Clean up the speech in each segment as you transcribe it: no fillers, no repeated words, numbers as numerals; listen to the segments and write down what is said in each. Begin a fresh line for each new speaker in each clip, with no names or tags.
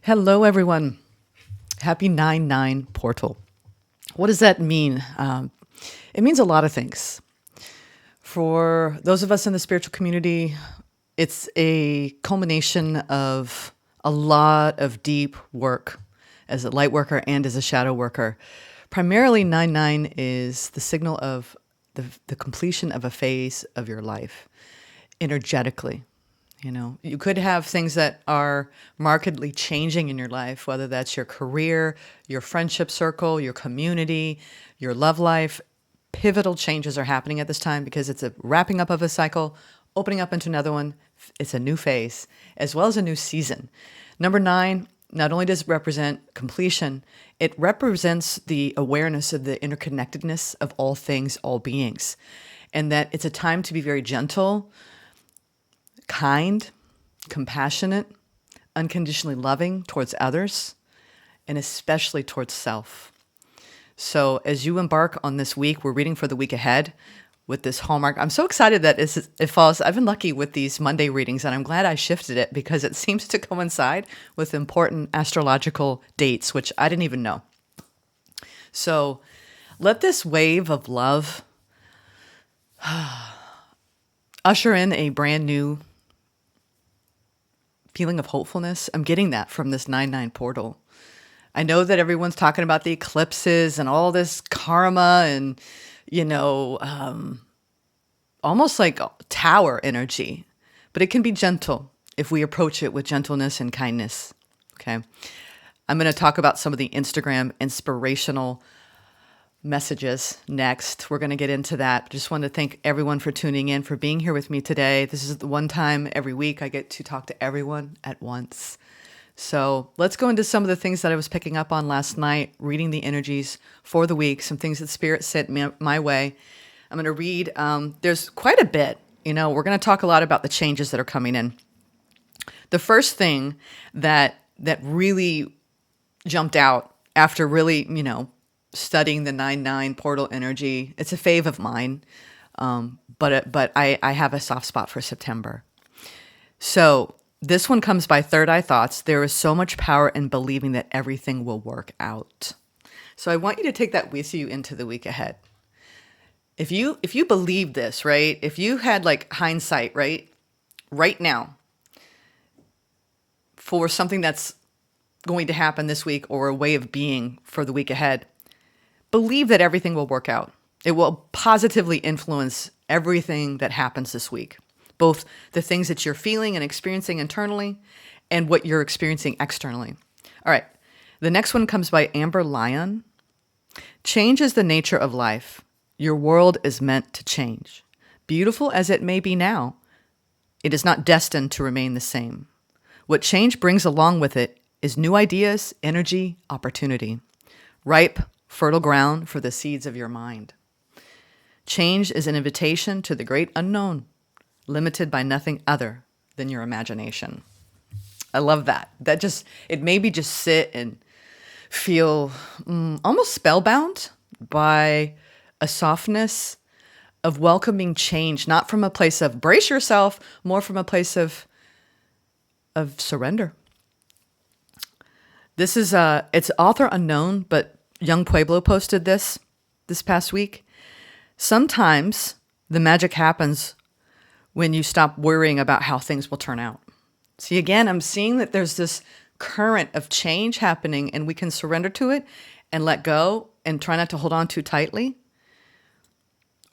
Hello, everyone. Happy 9/9 portal. What does that mean? It means a lot of things. For those of us in the spiritual community, it's a culmination of a lot of deep work as a light worker and as a shadow worker. Primarily, 9/9 is the signal of the completion of a phase of your life energetically. You know, you could have things that are markedly changing in your life, whether that's your career, your friendship circle, your community, your love life. Pivotal changes are happening at this time because it's a wrapping up of a cycle, opening up into another one. It's a new phase as well as a new season. Number 9, not only does it represent completion, it represents the awareness of the interconnectedness of all things, all beings, and that it's a time to be very gentle, kind, compassionate, unconditionally loving towards others, and especially towards self. So as you embark on this week, we're reading for the week ahead with this hallmark. I'm so excited that it falls. I've been lucky with these Monday readings, and I'm glad I shifted it because it seems to coincide with important astrological dates, which I didn't even know. So let this wave of love usher in a brand new feeling of hopefulness. I'm getting that from this 9/9 portal. I know that everyone's talking about the eclipses and all this karma and, almost like tower energy, but it can be gentle if we approach it with gentleness and kindness. Okay. I'm going to talk about some of the Instagram inspirational messages next. We're going to get into that. Just want to thank everyone for tuning in, for being here with me today. This is the one time every week I get to talk to everyone at once. So let's go into some of the things that I was picking up on last night, reading the energies for the week, some things that Spirit sent my way. I'm going to read, there's quite a bit. We're going to talk a lot about the changes that are coming in. The first thing that really jumped out after really, studying the 9/9 portal energy, it's a fave of mine, but I have a soft spot for September. So this one comes by Third Eye Thoughts. There is so much power in believing that everything will work out. So I want you to take that with you into the week ahead. If you believe this, right? If you had like hindsight, right now, for something that's going to happen this week or a way of being for the week ahead, believe that everything will work out. It will positively influence everything that happens this week, both the things that you're feeling and experiencing internally and what you're experiencing externally. All right. The next one comes by Amber Lyon. Change is the nature of life. Your world is meant to change. Beautiful as it may be now, it is not destined to remain the same. What change brings along with it is new ideas, energy, opportunity. Ripe, fertile ground for the seeds of your mind. Change is an invitation to the great unknown, limited by nothing other than your imagination. I love that. It made me just sit and feel almost spellbound by a softness of welcoming change, not from a place of brace yourself, more from a place of surrender. This is it's author unknown, but Young Pueblo posted this past week. Sometimes the magic happens when you stop worrying about how things will turn out. See, again, I'm seeing that there's this current of change happening and we can surrender to it and let go and try not to hold on too tightly.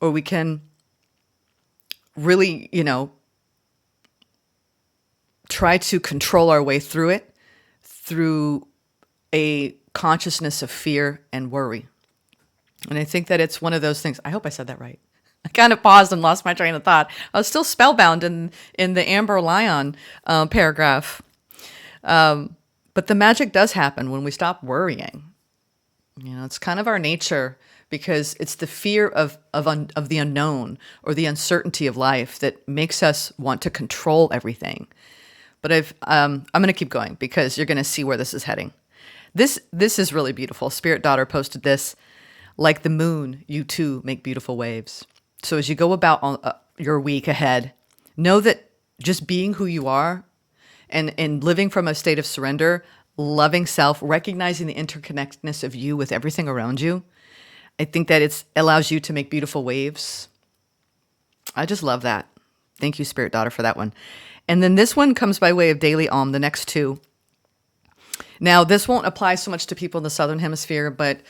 Or we can really, try to control our way through it through a consciousness of fear and worry. And I think that it's one of those things. I hope I said that right. I kind of paused and lost my train of thought. I was still spellbound in the Amber Lyon paragraph. But the magic does happen when we stop worrying. It's kind of our nature because it's the fear of the unknown or the uncertainty of life that makes us want to control everything. But I'm going to keep going because you're going to see where this is heading. This is really beautiful. Spirit Daughter posted this. Like the moon, you too make beautiful waves. So as you go about your week ahead, know that just being who you are and living from a state of surrender loving self, recognizing the interconnectedness of you with everything around you. I think that it allows you to make beautiful waves. I just love that. Thank you, Spirit Daughter, for that one. And then this one comes by way of daily Om, the next two. Now, this won't apply so much to people in the Southern Hemisphere, but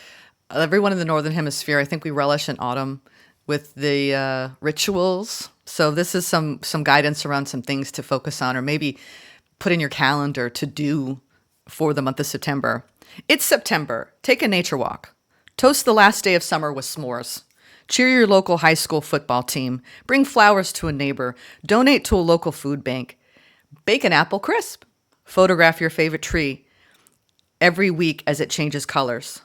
everyone in the Northern Hemisphere, I think we relish in autumn with the rituals. So this is some guidance around some things to focus on, or maybe put in your calendar to do for the month of September. It's September. Take a nature walk. Toast the last day of summer with s'mores. Cheer your local high school football team. Bring flowers to a neighbor. Donate to a local food bank. Bake an apple crisp. Photograph your favorite tree every week as it changes colors.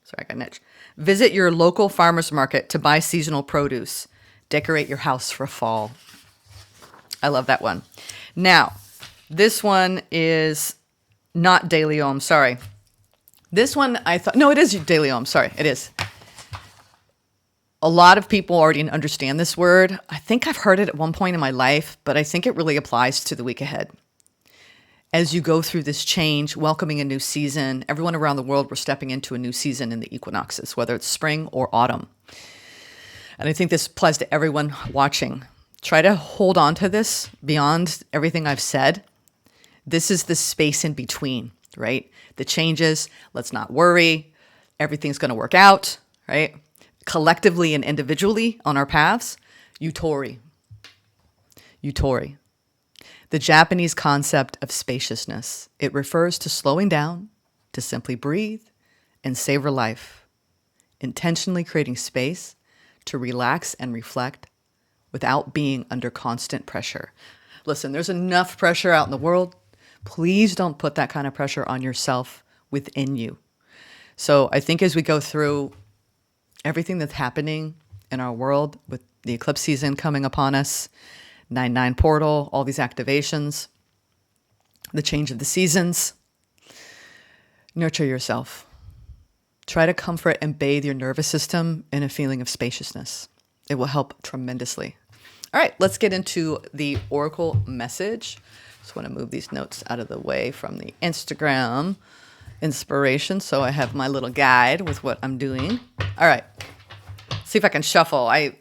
Sorry, I got an itch. Visit your local farmer's market to buy seasonal produce. Decorate your house for fall. I love that one. Now, this one is not Daily Om. Sorry. This one I thought, no, it is Daily Om. Sorry, it is. A lot of people already understand this word. I think I've heard it at one point in my life, but I think it really applies to the week ahead. As you go through this change, welcoming a new season, everyone around the world, we're stepping into a new season in the equinoxes, whether it's spring or autumn. And I think this applies to everyone watching. Try to hold on to this beyond everything I've said. This is the space in between, right? The changes, let's not worry. Everything's going to work out, right? Collectively and individually on our paths, Yutori. Yutori. The Japanese concept of spaciousness. It refers to slowing down, to simply breathe and savor life, intentionally creating space to relax and reflect without being under constant pressure. Listen, there's enough pressure out in the world. Please don't put that kind of pressure on yourself within you. So I think as we go through everything that's happening in our world with the eclipse season coming upon us, 9/9 portal, all these activations, the change of the seasons, nurture yourself. Try to comfort and bathe your nervous system in a feeling of spaciousness. It will help tremendously. All right, let's get into the oracle message. Just want to move these notes out of the way from the Instagram inspiration. So I have my little guide with what I'm doing. All right, see if I can shuffle. I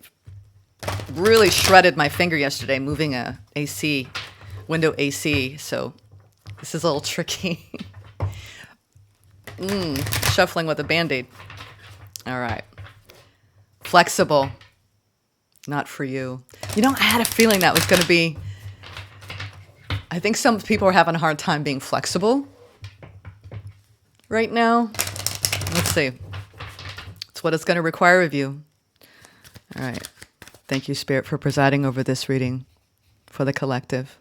really shredded my finger yesterday moving a AC, window AC. So this is a little tricky. Shuffling with a Band-Aid. All right. Flexible. Not for you. You know, I had a feeling that was going to be, I think some people are having a hard time being flexible right now. Let's see. It's what it's going to require of you. All right. Thank you, Spirit, for presiding over this reading for the collective.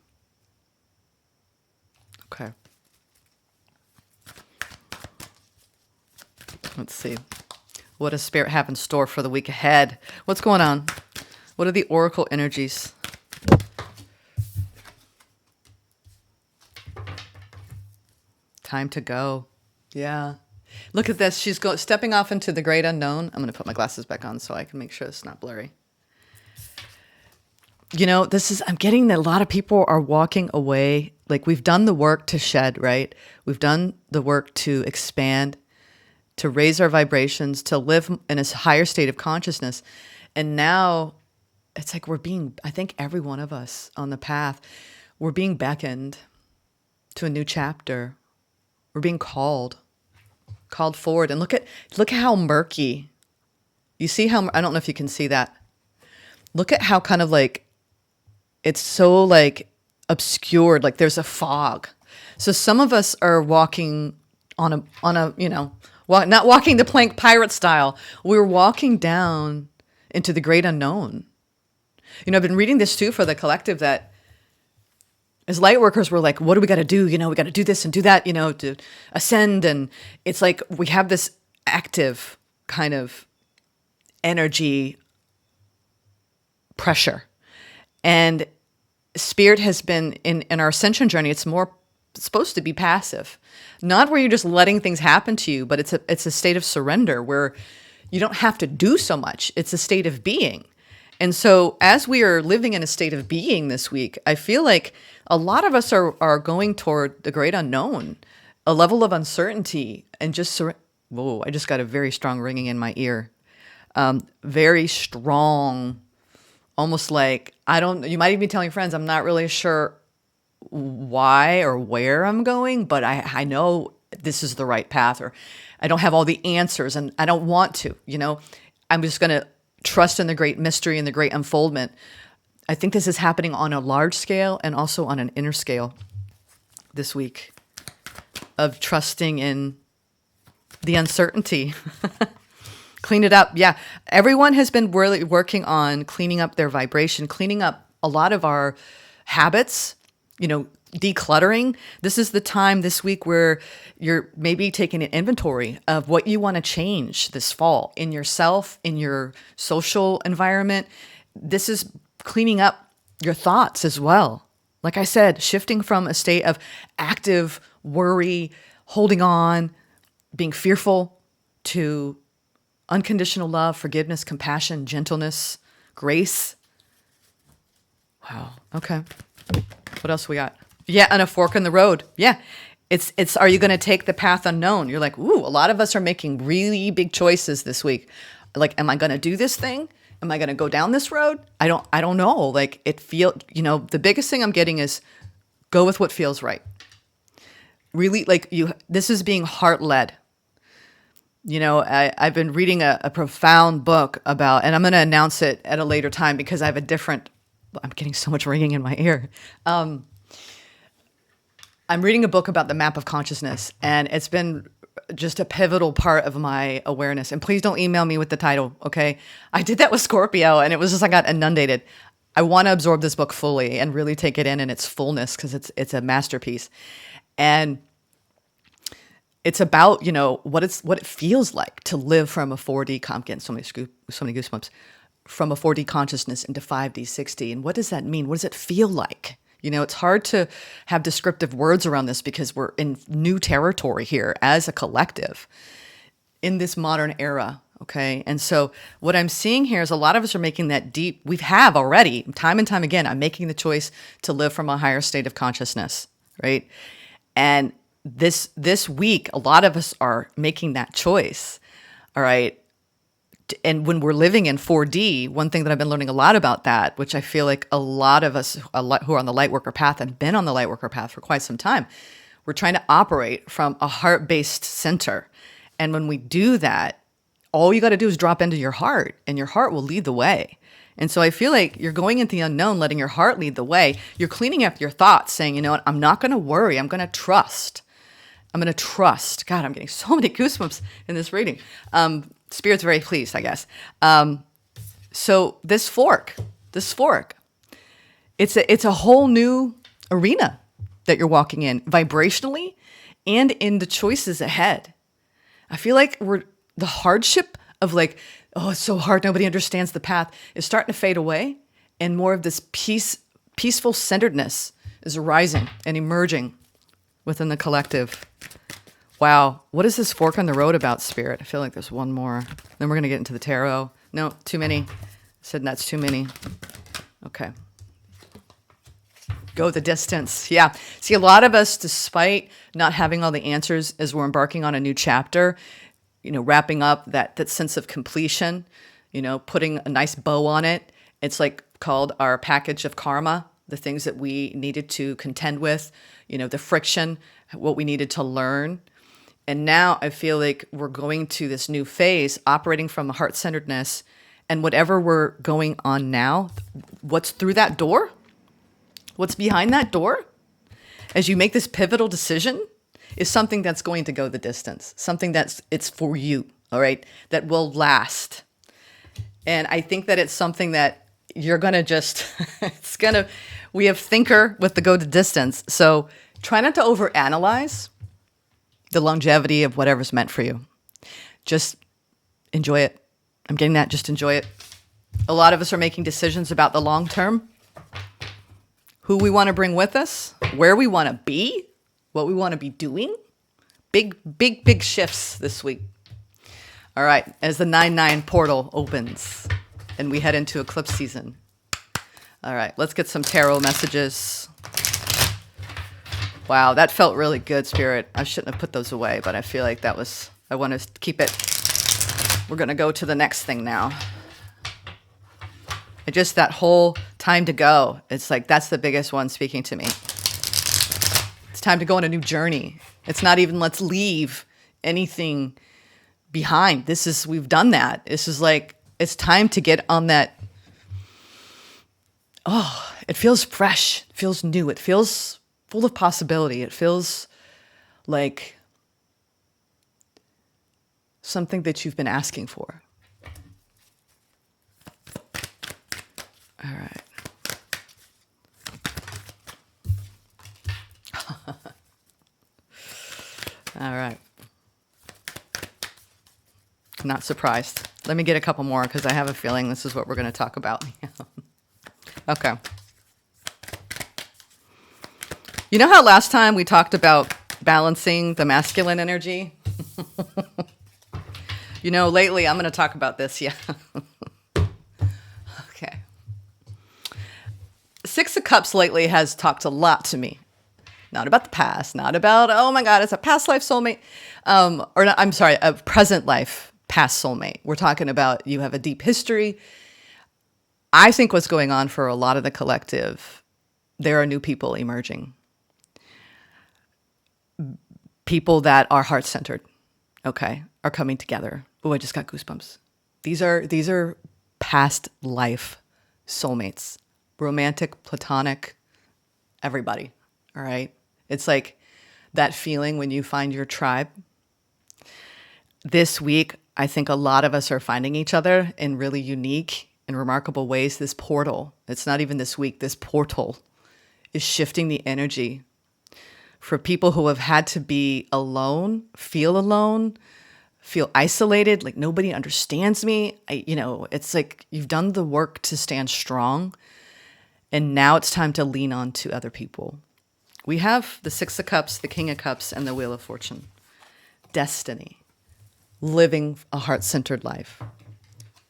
Okay. Let's see. What does Spirit have in store for the week ahead? What's going on? What are the oracle energies? Time to go. Yeah. Look at this. She's stepping off into the great unknown. I'm going to put my glasses back on so I can make sure it's not blurry. You know, I'm getting that a lot of people are walking away. Like, we've done the work to shed, right? We've done the work to expand, to raise our vibrations, to live in a higher state of consciousness. And now it's like I think every one of us on the path, we're being beckoned to a new chapter. We're being called forward. And look at how murky. You see how, I don't know if you can see that. Look at how kind of like, it's so like obscured, like there's a fog. So some of us are walking on a, you know, not walking the plank pirate style. We're walking down into the great unknown. You know, I've been reading this too for the collective that as light workers, we're like, what do we got to do? You know, we got to do this and do that, you know, to ascend. And it's like we have this active kind of energy pressure. And Spirit has been in our ascension journey, it's supposed to be passive, not where you're just letting things happen to you, but it's a state of surrender where you don't have to do so much. It's a state of being. And so as we are living in a state of being this week, I feel like a lot of us are going toward the great unknown. a level of uncertainty and just whoa, I just got a very strong ringing in my ear. Very strong, almost like you might even be telling friends, I'm not really sure why or where I'm going, but I know this is the right path, or I don't have all the answers and I don't want to, I'm just going to trust in the great mystery and the great unfoldment. I think this is happening on a large scale and also on an inner scale this week, of trusting in the uncertainty. Clean it up. Yeah. Everyone has been really working on cleaning up their vibration, cleaning up a lot of our habits, decluttering. This is the time this week where you're maybe taking an inventory of what you want to change this fall in yourself, in your social environment. This is cleaning up your thoughts as well. Like I said, shifting from a state of active worry, holding on, being fearful, to unconditional love, forgiveness, compassion, gentleness, grace. Wow. Okay. What else we got? Yeah, and a fork in the road. Yeah. It's are you going to take the path unknown? You're like, ooh, a lot of us are making really big choices this week. Like, am I going to do this thing? Am I going to go down this road? I don't know. Like the biggest thing I'm getting is go with what feels right. Really, this is being heart-led. I've been reading a profound book about, and I'm going to announce it at a later time because I have I'm getting so much ringing in my ear. I'm reading a book about the map of consciousness, and it's been just a pivotal part of my awareness. And please don't email me with the title, okay? I did that with Scorpio, and it was just, I got inundated. I want to absorb this book fully and really take it in its fullness, because it's a masterpiece. And it's about, what it feels like to live from a 4D, I'm getting so many goosebumps, from a 4D consciousness into 5D, 6D. And what does that mean? What does it feel like? It's hard to have descriptive words around this because we're in new territory here as a collective in this modern era. Okay. And so what I'm seeing here is a lot of us are making that we have already, time and time again, I'm making the choice to live from a higher state of consciousness. Right. And this week, a lot of us are making that choice. All right. And when we're living in 4D, one thing that I've been learning a lot about that, which I feel like a lot of us who are on the light worker path and been on the light worker path for quite some time, we're trying to operate from a heart-based center. And when we do that, all you got to do is drop into your heart, and your heart will lead the way. And so I feel like you're going into the unknown, letting your heart lead the way. You're cleaning up your thoughts, saying, you know what, I'm not going to worry. I'm going to trust. I'm going to trust. God, I'm getting so many goosebumps in this reading. Spirit's very pleased, I guess. So this fork, it's a whole new arena that you're walking in vibrationally and in the choices ahead. I feel like the hardship of oh, it's so hard, nobody understands the path, is starting to fade away, and more of this peaceful centeredness is arising and emerging within the collective. Wow. What is this fork on the road about, Spirit? I feel like there's one more. Then we're going to get into the tarot. No, too many. I said that's too many. Okay. Go the distance. Yeah. See, a lot of us, despite not having all the answers as we're embarking on a new chapter, wrapping up that sense of completion, putting a nice bow on it. It's called our package of karma, the things that we needed to contend with, the friction, what we needed to learn. And now I feel like we're going to this new phase, operating from a heart-centeredness, and whatever we're going on now, what's through that door, what's behind that door, as you make this pivotal decision, is something that's going to go the distance, something it's for you, all right, that will last. And I think that it's something that you're going to we have thinker with the go the distance. So try not to overanalyze the longevity of whatever's meant for you. Just enjoy it. I'm getting that. Just enjoy it. A lot of us are making decisions about the long term, who we want to bring with us, where we want to be, what we want to be doing. Big shifts this week. All right. As the 9/9 portal opens and we head into eclipse season. All right. Let's get some tarot messages. Wow, that felt really good, Spirit. I shouldn't have put those away, but I feel like I want to keep it. We're going to go to the next thing now. Just that whole time to go. It's like, that's the biggest one speaking to me. It's time to go on a new journey. It's not even let's leave anything behind. We've done that. This is like, it's time to get on that. Oh, it feels fresh. It feels new. It feels full of possibility. It feels like something that you've been asking for. All right. All right. Not surprised. Let me get a couple more because I have a feeling this is what we're going to talk about. Okay. You know how last time we talked about balancing the masculine energy? Lately I'm going to talk about this. Yeah. Okay. Six of Cups lately has talked a lot to me. Not about the past, not about, oh my God, it's a past life soulmate. A present life past soulmate. We're talking about you have a deep history. I think what's going on for a lot of the collective, there are new people emerging. People that are heart-centered, okay, are coming together. Oh, I just got goosebumps. These are past life soulmates. Romantic, platonic, everybody, all right? It's like that feeling when you find your tribe. This week, I think a lot of us are finding each other in really unique and remarkable ways. This portal, it's not even this week, this portal is shifting the energy for people who have had to be alone, feel isolated, like nobody understands me. It's like you've done the work to stand strong, and now it's time to lean on to other people. We have the Six of Cups, the King of Cups, and the Wheel of Fortune. Destiny. Living a heart-centered life.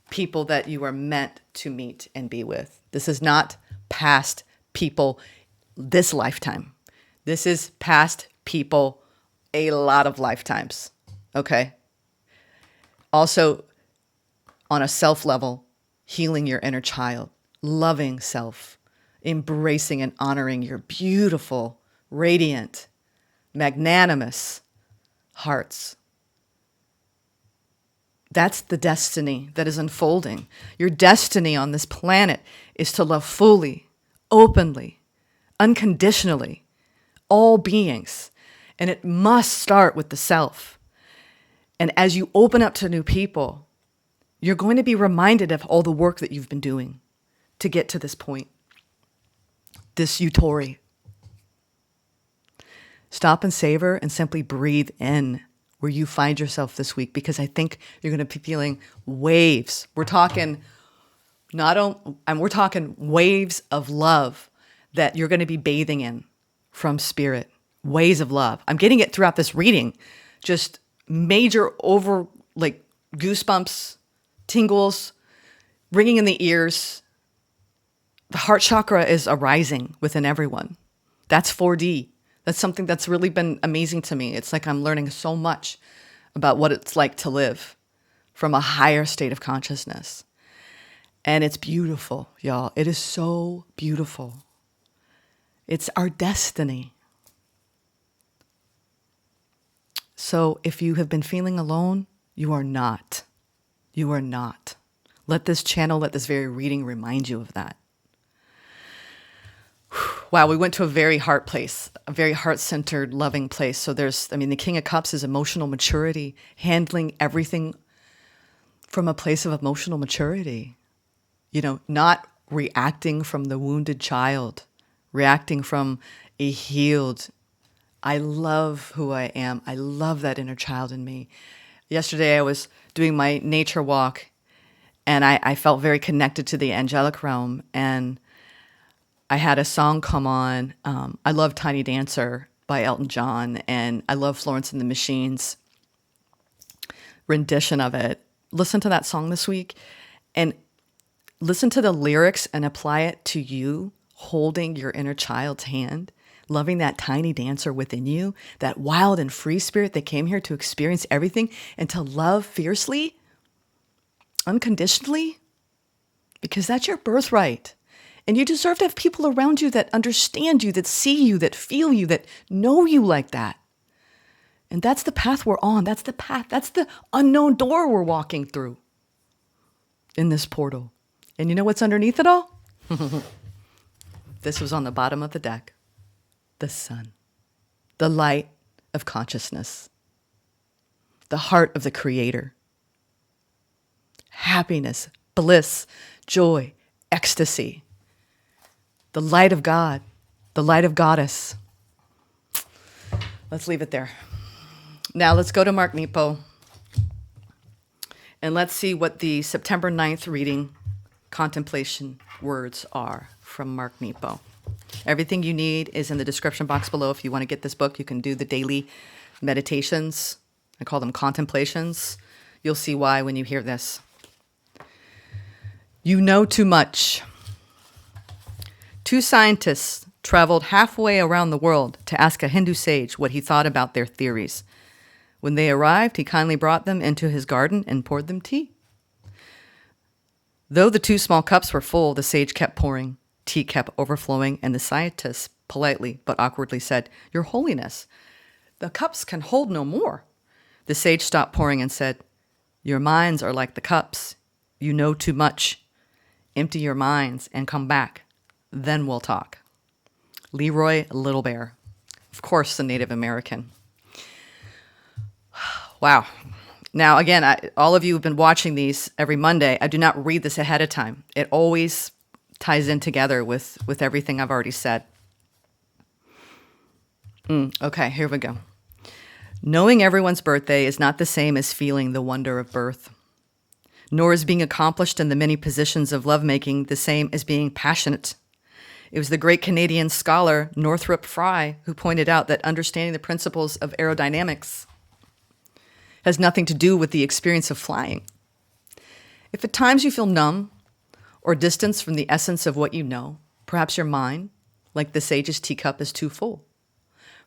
People that you are meant to meet and be with. This is not past people this lifetime. This is past people a lot of lifetimes. Okay? Also, on a self level, healing your inner child, loving self, embracing and honoring your beautiful, radiant, magnanimous hearts. That's the destiny that is unfolding. Your destiny on this planet is to love fully, openly, unconditionally, all beings. And it must start with the self. And as you open up to new people, you're going to be reminded of all the work that you've been doing to get to this point, this Utori. Stop and savor and simply breathe in where you find yourself this week, because I think you're going to be feeling waves. We're talking waves of love that you're going to be bathing in from spirit. Waves of love. I'm getting it throughout this reading. Just major goosebumps, tingles, ringing in the ears. The heart chakra is arising within everyone. That's 4D. That's something that's really been amazing to me. It's like I'm learning so much about what it's like to live from a higher state of consciousness. And it's beautiful, y'all. It is so beautiful. It's our destiny. So if you have been feeling alone, you are not. You are not. Let this very reading remind you of that. Wow, we went to a very heart place, a very heart-centered, loving place. So the King of Cups is emotional maturity, handling everything from a place of emotional maturity. Not reacting from the wounded child, reacting from a healed, I love who I am. I love that inner child in me. Yesterday I was doing my nature walk, and I felt very connected to the angelic realm, and I had a song come on. I love Tiny Dancer by Elton John, and I love Florence and the Machine's rendition of it. Listen to that song this week and listen to the lyrics and apply it to you holding your inner child's hand. loving that tiny dancer within you, that wild and free spirit that came here to experience everything and to love fiercely, unconditionally, because that's your birthright. And you deserve to have people around you that understand you, that see you, that feel you, that know you like that. And that's the path we're on. That's the path. That's the unknown door we're walking through in this portal. And you know what's underneath it all? This was on the bottom of the deck. The sun, the light of consciousness, the heart of the Creator. Happiness, bliss, joy, ecstasy. The light of God, the light of Goddess. Let's leave it there. Now let's go to Mark Nepo. And let's see what the September 9th reading contemplation words are from Mark Nepo. Everything you need is in the description box below. If you want to get this book, you can do the daily meditations. I call them contemplations. You'll see why when you hear this. You know too much. 2 scientists traveled halfway around the world to ask a Hindu sage what he thought about their theories. When they arrived, he kindly brought them into his garden and poured them tea. Though the 2 small cups were full, the sage kept pouring. Tea kept overflowing, and the scientist politely but awkwardly said, "Your Holiness, the cups can hold no more." The sage stopped pouring and said, "Your minds are like the cups. You know too much. Empty your minds and come back. Then we'll talk." Leroy Little Bear, of course, the Native American. Wow. Now, again, all of you have been watching these every Monday. I do not read this ahead of time. It always ties in together with everything I've already said. Okay, here we go. Knowing everyone's birthday is not the same as feeling the wonder of birth. Nor is being accomplished in the many positions of lovemaking the same as being passionate. It was the great Canadian scholar Northrop Frye who pointed out that understanding the principles of aerodynamics has nothing to do with the experience of flying. If at times you feel numb or distance from the essence of what you know, perhaps your mind, like the sage's teacup, is too full.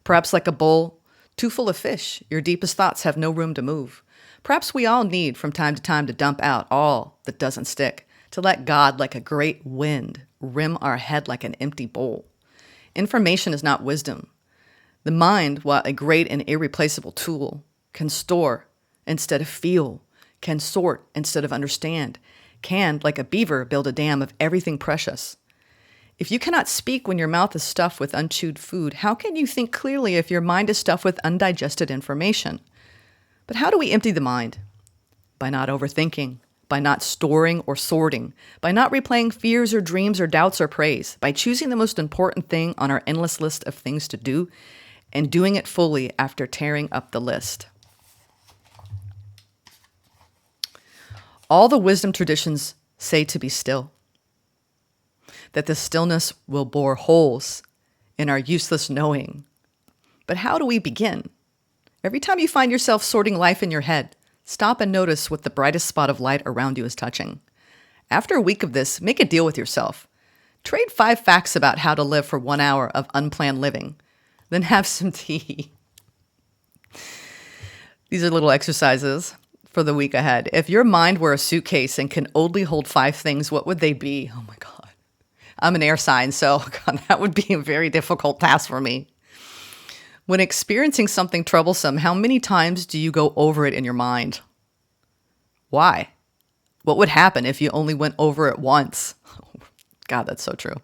Perhaps like a bowl too full of fish, your deepest thoughts have no room to move. Perhaps we all need from time to time to dump out all that doesn't stick, to let God, like a great wind, rim our head like an empty bowl. Information is not wisdom. The mind, while a great and irreplaceable tool, can store instead of feel, can sort instead of understand, can, like a beaver, build a dam of everything precious. If you cannot speak when your mouth is stuffed with unchewed food, how can you think clearly if your mind is stuffed with undigested information? But how do we empty the mind? By not overthinking, by not storing or sorting, by not replaying fears or dreams or doubts or praise, by choosing the most important thing on our endless list of things to do and doing it fully after tearing up the list. All the wisdom traditions say to be still, that the stillness will bore holes in our useless knowing. But how do we begin? Every time you find yourself sorting life in your head, stop and notice what the brightest spot of light around you is touching. After a week of this, make a deal with yourself. Trade 5 facts about how to live for 1 hour of unplanned living. Then have some tea. These are little exercises for the week ahead. If your mind were a suitcase and can only hold 5 things, what would they be? Oh my God. I'm an air sign, so God, that would be a very difficult task for me. When experiencing something troublesome, how many times do you go over it in your mind? Why? What would happen if you only went over it once? God, that's so true.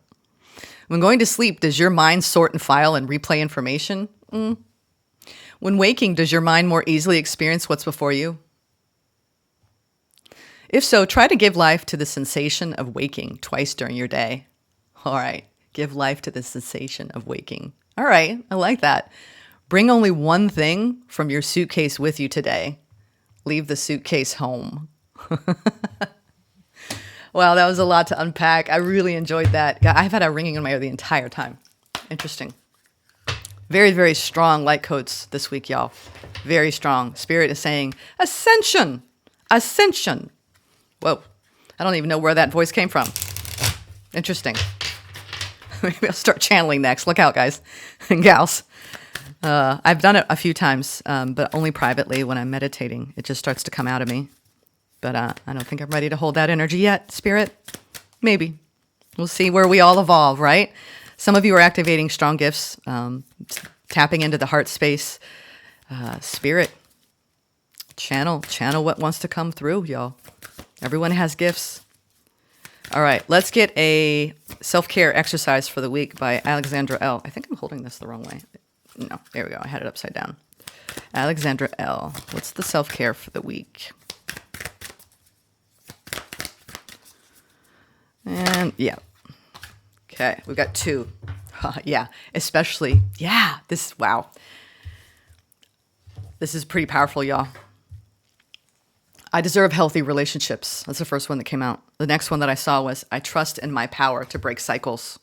When going to sleep, does your mind sort and file and replay information? When waking, does your mind more easily experience what's before you? If so, try to give life to the sensation of waking twice during your day. All right, give life to the sensation of waking. All right, I like that. Bring only one thing from your suitcase with you today. Leave the suitcase home. Wow, that was a lot to unpack. I really enjoyed that. I've had a ringing in my ear the entire time. Interesting. Very, very strong light codes this week, y'all. Very strong. Spirit is saying, ascension, ascension. Whoa, I don't even know where that voice came from. Interesting. Maybe I'll start channeling next. Look out, guys and gals. I've done it a few times, but only privately when I'm meditating. It just starts to come out of me. But I don't think I'm ready to hold that energy yet, Spirit. Maybe. We'll see where we all evolve, right? Some of you are activating strong gifts, tapping into the heart space. Spirit, channel what wants to come through, y'all. Everyone has gifts. All right, let's get a self-care exercise for the week by Alexandra L. I think I'm holding this the wrong way. No, there we go. I had it upside down. Alexandra L. What's the self-care for the week? And yeah. Okay, we've got two. Yeah, especially, yeah, wow. This is pretty powerful, y'all. I deserve healthy relationships. That's the first one that came out. The next one that I saw was, I trust in my power to break cycles.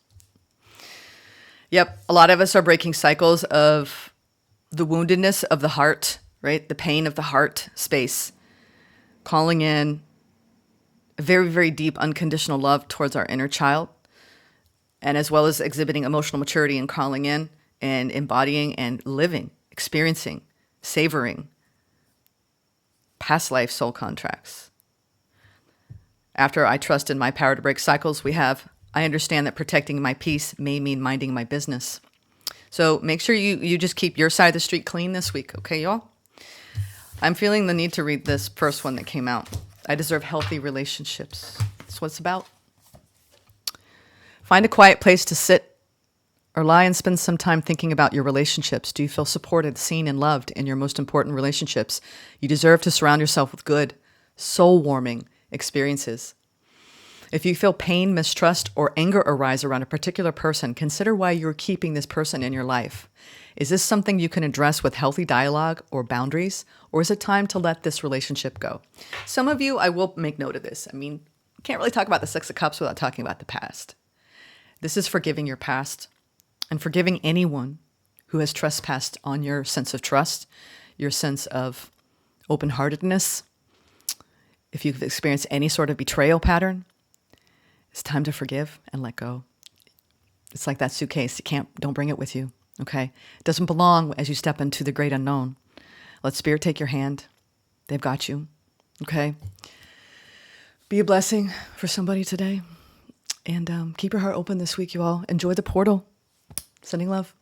Yep, a lot of us are breaking cycles of the woundedness of the heart, right? The pain of the heart space. Calling in very, very deep unconditional love towards our inner child. And as well as exhibiting emotional maturity and calling in and embodying and living, experiencing, savoring past life soul contracts. After I trust in my power to break cycles, we have, I understand that protecting my peace may mean minding my business. So make sure you just keep your side of the street clean this week, okay, y'all? I'm feeling the need to read this first one that came out. I deserve healthy relationships. That's what it's about. Find a quiet place to sit or lie and spend some time thinking about your relationships. Do you feel supported, seen, and loved in your most important relationships? You deserve to surround yourself with good, soul-warming experiences. If you feel pain, mistrust, or anger arise around a particular person, consider why you're keeping this person in your life. Is this something you can address with healthy dialogue or boundaries, or is it time to let this relationship go? Some of you, I will make note of this. I mean, you can't really talk about the Six of Cups without talking about the past. This is forgiving your past and forgiving anyone who has trespassed on your sense of trust, your sense of open-heartedness. If you've experienced any sort of betrayal pattern, it's time to forgive and let go. It's like that suitcase. Don't bring it with you, okay? It doesn't belong as you step into the great unknown. Let Spirit take your hand. They've got you, okay? Be a blessing for somebody today. And keep your heart open this week, you all. Enjoy the portal. Sending love.